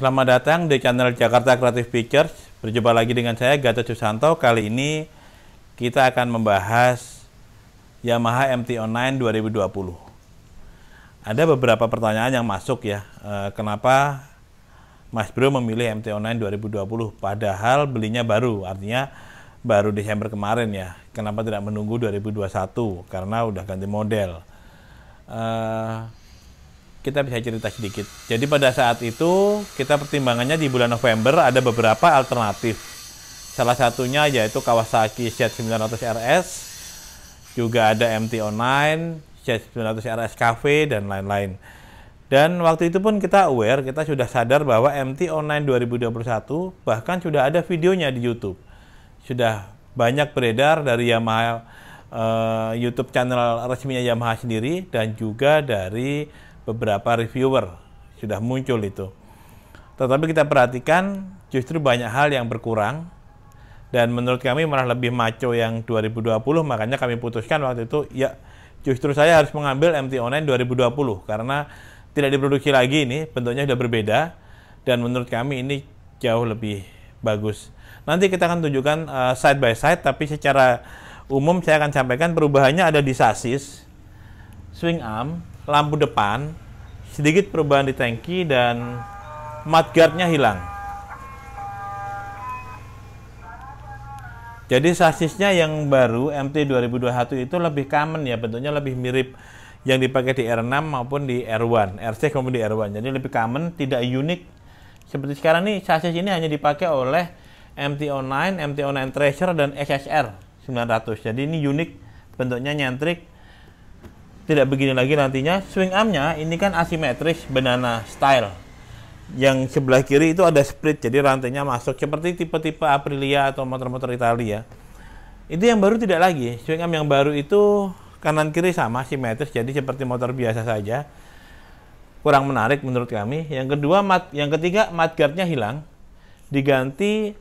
Selamat datang di channel Jakarta Creative Pictures. Berjumpa lagi dengan saya Gatot Susanto. Kali ini kita akan membahas Yamaha MT-09 2020. Ada beberapa pertanyaan yang masuk ya. Kenapa Mas Bro memilih MT-09 2020 padahal belinya baru, artinya baru Desember kemarin ya. Kenapa tidak menunggu 2021? Karena udah ganti model. Kita bisa cerita sedikit. Jadi pada saat itu kita pertimbangannya di bulan November ada beberapa alternatif. Salah satunya yaitu Kawasaki Z900 RS, juga ada MT-09, Z900 RS Cafe dan lain-lain. Dan waktu itu pun kita aware, kita sudah sadar bahwa MT-09 2021 bahkan sudah ada videonya di YouTube. Sudah banyak beredar dari Yamaha YouTube channel resminya Yamaha sendiri dan juga dari beberapa reviewer sudah muncul itu. Tetapi kita perhatikan justru banyak hal yang berkurang dan menurut kami malah lebih maco yang 2020, makanya kami putuskan waktu itu ya justru saya harus mengambil MT-09 2020 karena tidak diproduksi lagi, ini bentuknya sudah berbeda dan menurut kami ini jauh lebih bagus. Nanti kita akan tunjukkan side by side, tapi secara umum saya akan sampaikan perubahannya ada di sasis, swing arm, lampu depan, sedikit perubahan di tangki, dan mudguardnya hilang. Jadi sasisnya yang baru MT 2021 itu lebih common ya, bentuknya lebih mirip yang dipakai di R6 maupun di R1, R6 maupun di R1. Jadi lebih common, tidak unik. Seperti sekarang nih, sasis ini hanya dipakai oleh MT-09, MT-09 Treasure, dan SSR 900. Jadi ini unik, bentuknya nyentrik. Tidak begini lagi nantinya. Swing armnya ini kan asimetris banana style. Yang sebelah kiri itu ada split, jadi rantainya masuk seperti tipe-tipe Aprilia atau motor-motor Italia. Itu yang baru tidak lagi. Swing arm yang baru itu kanan kiri sama simetris, jadi seperti motor biasa saja. Kurang menarik menurut kami. Yang ketiga mudguardnya hilang, diganti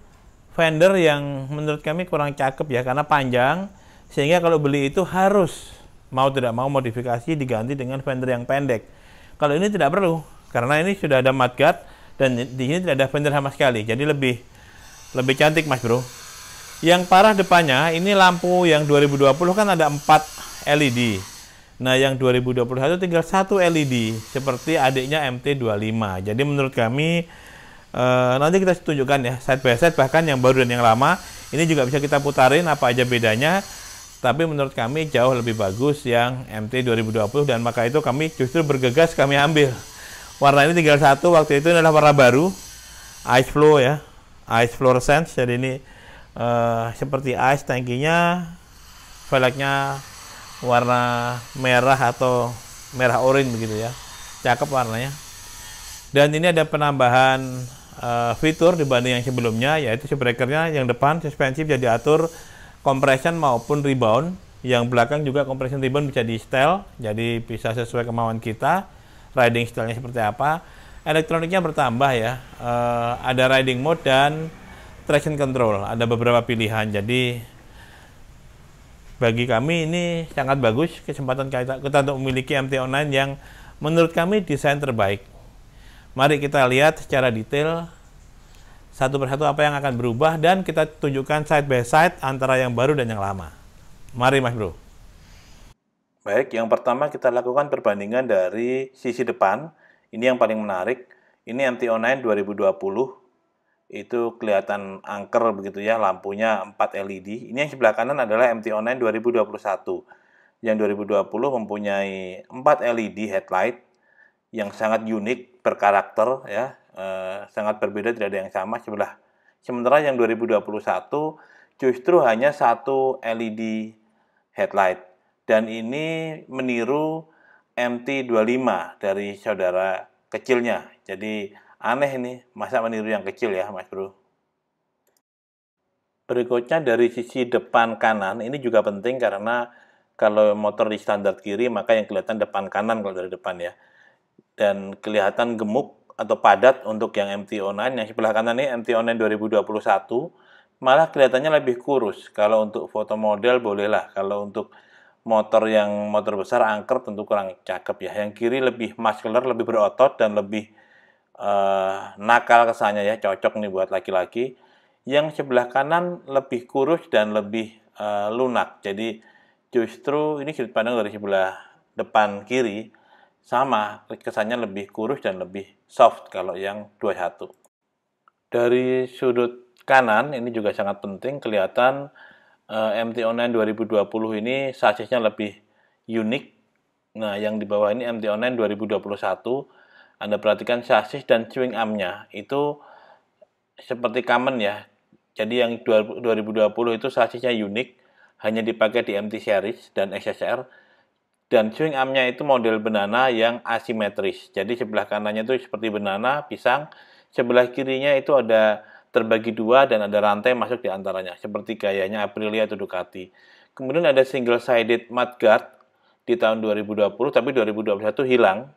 fender yang menurut kami kurang cakep ya, karena panjang sehingga kalau beli itu harus mau tidak mau modifikasi diganti dengan fender yang pendek. Kalau ini tidak perlu karena ini sudah ada mudguard dan di sini tidak ada fender sama sekali. Jadi lebih cantik Mas Bro. Yang parah depannya ini lampu yang 2020 kan ada 4 LED. Nah, yang 2021 tinggal 1 LED seperti adiknya MT-25. Jadi menurut kami nanti kita tunjukkan ya side by side, bahkan yang baru dan yang lama. Ini juga bisa kita putarin apa aja bedanya. Tapi menurut kami jauh lebih bagus yang MT 2020 dan maka itu kami justru bergegas kami ambil. Warna ini tinggal satu, waktu itu adalah warna baru, ice flow ya, ice fluorescence. Jadi ini seperti ice, tangkinya, velgnya warna merah atau merah orange begitu ya, cakep warnanya. Dan ini ada penambahan fitur dibanding yang sebelumnya, yaitu breakernya yang depan suspensi bisa diatur compression maupun rebound. Yang belakang juga compression rebound bisa di setel, jadi bisa sesuai kemauan kita riding stylenya seperti apa. Elektroniknya bertambah ya, ada riding mode dan traction control, ada beberapa pilihan. Jadi bagi kami ini sangat bagus kesempatan kita untuk memiliki MT-09 yang menurut kami desain terbaik. Mari kita lihat secara detail satu persatu apa yang akan berubah dan kita tunjukkan side by side antara yang baru dan yang lama. Mari Mas Bro. Baik, yang pertama kita lakukan perbandingan dari sisi depan. Ini yang paling menarik. Ini MT-09 2020. Itu kelihatan angker begitu ya, lampunya 4 LED. Ini yang sebelah kanan adalah MT-09 2021. Yang 2020 mempunyai 4 LED headlight yang sangat unik, berkarakter ya. Sangat berbeda, tidak ada yang sama sebelah. Sementara yang 2021 justru hanya 1 LED headlight dan ini meniru MT-25 dari saudara kecilnya. Jadi aneh ini, masa meniru yang kecil ya Mas Bro. Berikutnya dari sisi depan kanan, ini juga penting karena kalau motor di standar kiri maka yang kelihatan depan kanan kalau dari depan ya. Dan kelihatan gemuk atau padat untuk yang MT-09. Yang sebelah kanan ini MT-09 2021 malah kelihatannya lebih kurus. Kalau untuk foto model bolehlah, kalau untuk motor besar angker tentu kurang cakep ya. Yang kiri lebih muscular, lebih berotot dan lebih nakal kesannya ya, cocok nih buat laki-laki. Yang sebelah kanan lebih kurus dan lebih lunak. Jadi justru ini sudut pandang dari sebelah depan kiri sama, kesannya lebih kurus dan lebih soft kalau yang 21. Dari sudut kanan ini juga sangat penting, kelihatan MT Online 2020 ini sasisnya lebih unik. Nah, yang di bawah ini MT Online 2021, Anda perhatikan sasis dan swing arm-nya itu seperti common ya. Jadi yang 2020 itu sasisnya unik, hanya dipakai di MT series dan XSR. Dan swing arm-nya itu model banana yang asimetris. Jadi sebelah kanannya itu seperti banana, pisang. Sebelah kirinya itu ada terbagi dua dan ada rantai masuk di antaranya. Seperti gayanya Aprilia atau Ducati. Kemudian ada single-sided mudguard di tahun 2020, tapi 2021 hilang.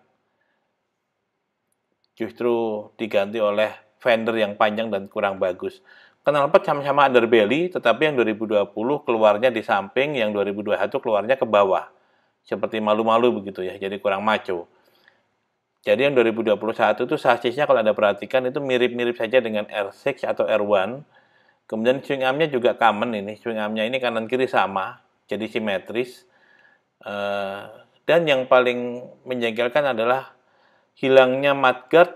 Justru diganti oleh fender yang panjang dan kurang bagus. Knalpot sama-sama underbelly, tetapi yang 2020 keluarnya di samping, yang 2021 keluarnya ke bawah. Seperti malu-malu begitu ya, jadi kurang maco. Jadi yang 2021 itu sasisnya kalau Anda perhatikan itu mirip-mirip saja dengan R6 atau R1. Kemudian swing arm-nya juga common ini, swing arm-nya ini kanan kiri sama, jadi simetris. Dan yang paling menjengkelkan adalah hilangnya mudguard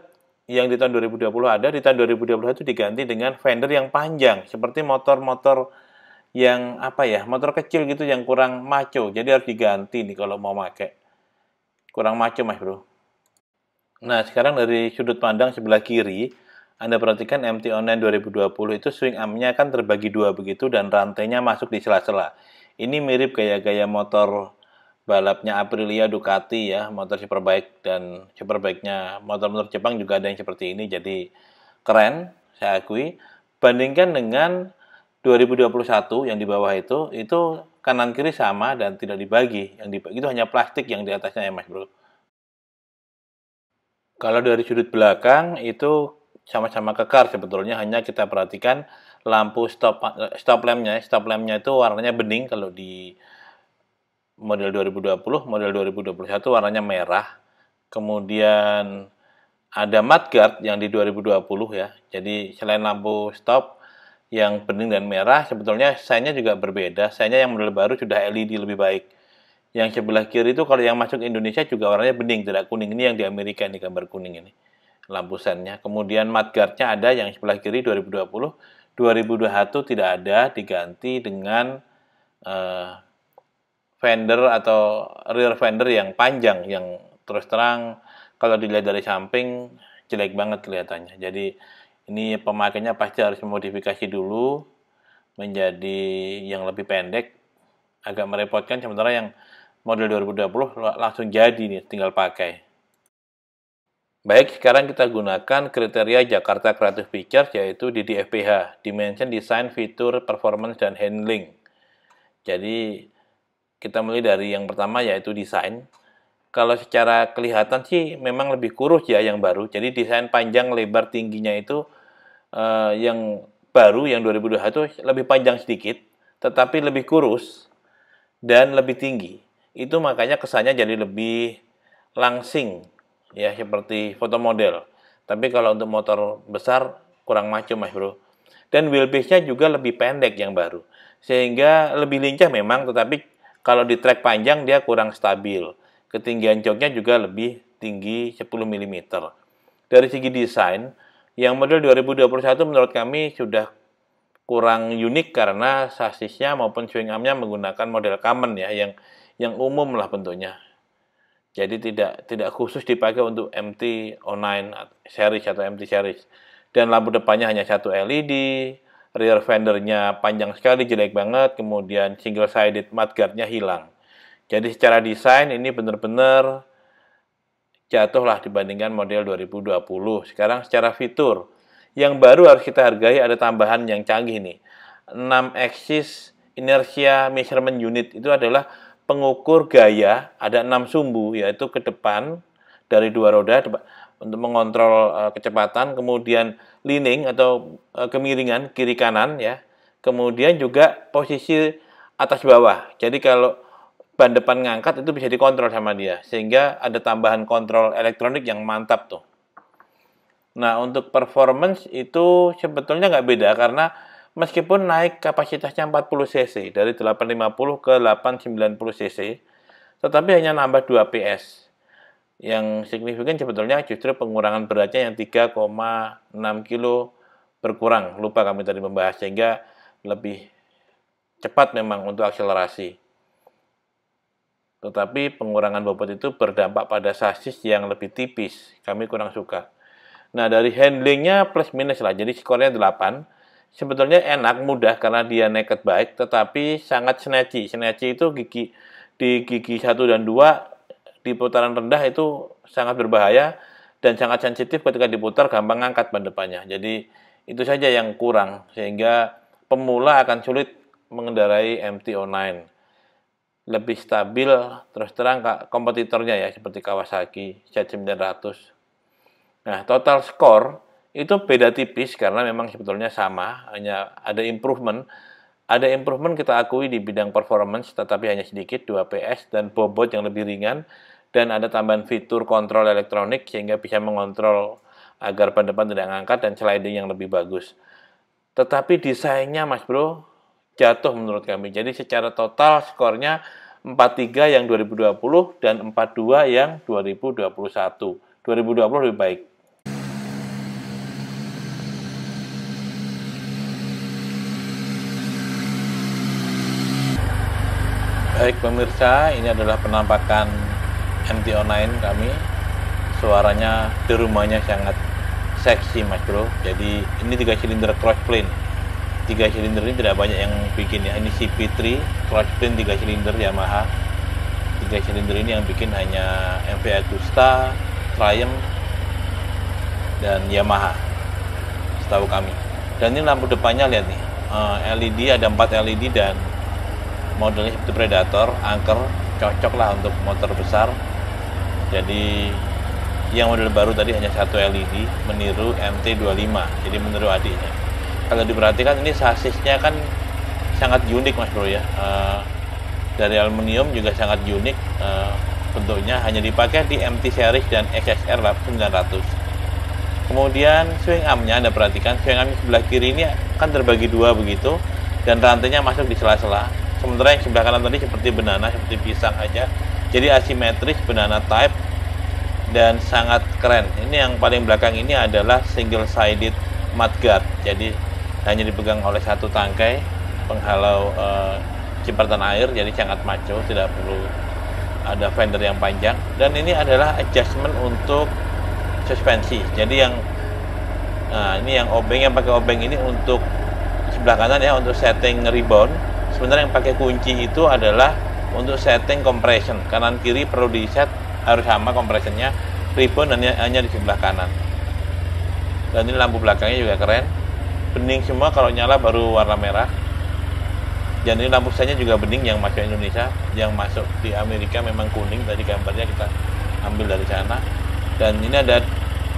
yang di tahun 2020 ada, di tahun 2021 diganti dengan fender yang panjang, seperti motor-motor yang motor kecil gitu yang kurang maco, jadi harus diganti nih kalau mau pakai. Kurang maco mas bro. Nah sekarang dari sudut pandang sebelah kiri, Anda perhatikan MT Online 2020 itu swing arm-nya kan terbagi dua begitu dan rantainya masuk di sela-sela. Ini mirip gaya-gaya motor balapnya Aprilia, Ducati ya, motor superbike, dan superbike-nya motor-motor Jepang juga ada yang seperti ini, jadi keren, saya akui. Bandingkan dengan 2021 yang di bawah itu kanan kiri sama dan tidak dibagi. Yang dibagi itu hanya plastik yang di atasnya ya Mas Bro. Kalau dari sudut belakang itu sama-sama kekar sebetulnya, hanya kita perhatikan lampu stop lamp-nya. Stop lamp-nya itu warnanya bening kalau di model 2020, model 2021 warnanya merah. Kemudian ada mudguard yang di 2020 ya. Jadi selain lampu stop yang bening dan merah, sebetulnya sign-nya juga berbeda. Sign-nya yang model baru sudah LED lebih baik. Yang sebelah kiri itu kalau yang masuk Indonesia juga warnanya bening, tidak kuning. Ini yang di Amerika ini, gambar kuning ini. Lampu sign-nya. Kemudian mudguard-nya ada yang sebelah kiri 2020. 2021 tidak ada, diganti dengan fender atau rear fender yang panjang, yang terus terang kalau dilihat dari samping jelek banget kelihatannya. Jadi ini pemakainya pasti harus memodifikasi dulu menjadi yang lebih pendek, agak merepotkan, sementara yang model 2020 langsung jadi nih, tinggal pakai. Baik, sekarang kita gunakan kriteria Jakarta Creative Pictures, yaitu DDFPH, Dimension, Design, Feature, Performance, dan Handling. Jadi kita mulai dari yang pertama yaitu desain. Kalau secara kelihatan sih memang lebih kurus ya yang baru. Jadi desain panjang lebar tingginya itu yang baru yang 2021 lebih panjang sedikit, tetapi lebih kurus dan lebih tinggi. Itu makanya kesannya jadi lebih langsing ya, seperti foto model. Tapi kalau untuk motor besar kurang maco mas bro. Dan wheelbase-nya juga lebih pendek yang baru. Sehingga lebih lincah memang, tetapi kalau di trek panjang dia kurang stabil. Ketinggian joknya juga lebih tinggi 10 mm. Dari segi desain, yang model 2021 menurut kami sudah kurang unik karena sasisnya maupun swing arm-nya menggunakan model common ya, yang umum lah bentuknya. Jadi tidak khusus dipakai untuk MT Online series atau MT series. Dan lampu depannya hanya satu LED, rear fendernya panjang sekali, jelek banget, kemudian single sided mudguard-nya hilang. Jadi secara desain ini benar-benar jatuhlah dibandingkan model 2020. Sekarang secara fitur, yang baru harus kita hargai ada tambahan yang canggih nih. 6 axis inertia measurement unit itu adalah pengukur gaya, ada 6 sumbu, yaitu ke depan dari dua roda untuk mengontrol kecepatan, kemudian leaning atau kemiringan kiri kanan ya. Kemudian juga posisi atas bawah. Jadi kalau ban depan ngangkat itu bisa dikontrol sama dia, sehingga ada tambahan kontrol elektronik yang mantap tuh. Nah, untuk performance itu sebetulnya nggak beda karena meskipun naik kapasitasnya 40 cc dari 850 ke 890 cc, tetapi hanya nambah 2 PS. Yang signifikan sebetulnya justru pengurangan beratnya yang 3,6 kilo berkurang. Lupa kami tadi membahas, sehingga lebih cepat memang untuk akselerasi. Tetapi pengurangan bobot itu berdampak pada sasis yang lebih tipis. Kami kurang suka. Nah, dari handlingnya plus minus lah, jadi skornya 8. Sebetulnya enak, mudah karena dia naked bike, tetapi sangat snatchy. Snatchy itu di gigi 1 dan 2, di putaran rendah itu sangat berbahaya, dan sangat sensitif ketika diputar, gampang ngangkat ban depannya. Jadi, itu saja yang kurang, sehingga pemula akan sulit mengendarai MT-09. Lebih stabil, terus terang kompetitornya ya, seperti Kawasaki Z900. Nah, total skor itu beda tipis karena memang sebetulnya sama, hanya ada improvement. Ada improvement kita akui di bidang performance, tetapi hanya sedikit, 2 PS dan bobot yang lebih ringan, dan ada tambahan fitur kontrol elektronik sehingga bisa mengontrol agar ban depan tidak ngangkat dan sliding yang lebih bagus. Tetapi desainnya, Mas Bro, jatuh menurut kami. Jadi secara total skornya 43 yang 2020 dan 42 yang 2021. 2020 lebih baik. Baik pemirsa, ini adalah penampakan MT-09 kami. Suaranya di rumahnya sangat seksi, Mas Bro. Jadi ini 3 silinder crossplane. 3 silinder ini tidak banyak yang bikin ya. Ini CP3 crossplane 3 silinder Yamaha. 3 silinder ini yang bikin hanya MV Agusta, Triumph, dan Yamaha, setahu kami. Dan ini lampu depannya, lihat nih, LED, ada 4 LED dan modelnya seperti Predator, angker, cocok lah untuk motor besar. Jadi yang model baru tadi hanya 1 LED, meniru MT-25, jadi meniru adiknya. Kalau diperhatikan ini sasisnya kan sangat unik, Mas Bro ya. Dari aluminium juga sangat unik, bentuknya hanya dipakai di MT series dan SSR 900. Kemudian swing armnya, Anda perhatikan swing arm sebelah kiri ini kan terbagi 2 begitu, dan rantainya masuk di sela-sela. Sementara yang sebelah kanan tadi seperti banana, seperti pisang aja. Jadi asimetris, banana type, dan sangat keren. Ini yang paling belakang ini adalah single sided mudguard. Jadi hanya dipegang oleh 1 tangkai penghalau cipratan air, jadi sangat maco, tidak perlu ada fender yang panjang. Dan ini adalah adjustment untuk suspensi. Jadi yang ini yang obeng, yang pakai obeng ini untuk sebelah kanan ya, untuk setting rebound. Sebenarnya yang pakai kunci itu adalah untuk setting compression. Kanan kiri perlu di set, harus sama compressionnya. Rebound hanya di sebelah kanan. Dan ini lampu belakangnya juga keren. Bening semua, kalau nyala baru warna merah. Dan ini lampu stanya juga bening yang masuk Indonesia. Yang masuk di Amerika memang kuning. Tadi gambarnya kita ambil dari sana. Dan ini ada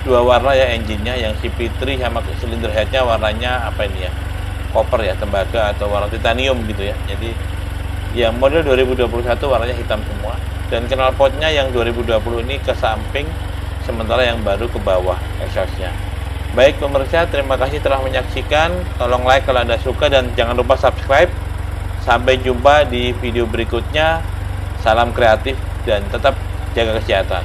2 warna ya engine-nya. Yang CP3 sama silinder head-nya warnanya apa ini ya? Copper ya, tembaga atau warna titanium gitu ya. Jadi yang model 2021 warnanya hitam semua, dan knalpotnya yang 2020 ini ke samping, sementara yang baru ke bawah exhaust-nya. Baik pemirsa, terima kasih telah menyaksikan. Tolong like kalau Anda suka dan jangan lupa subscribe. Sampai jumpa di video berikutnya. Salam kreatif dan tetap jaga kesehatan.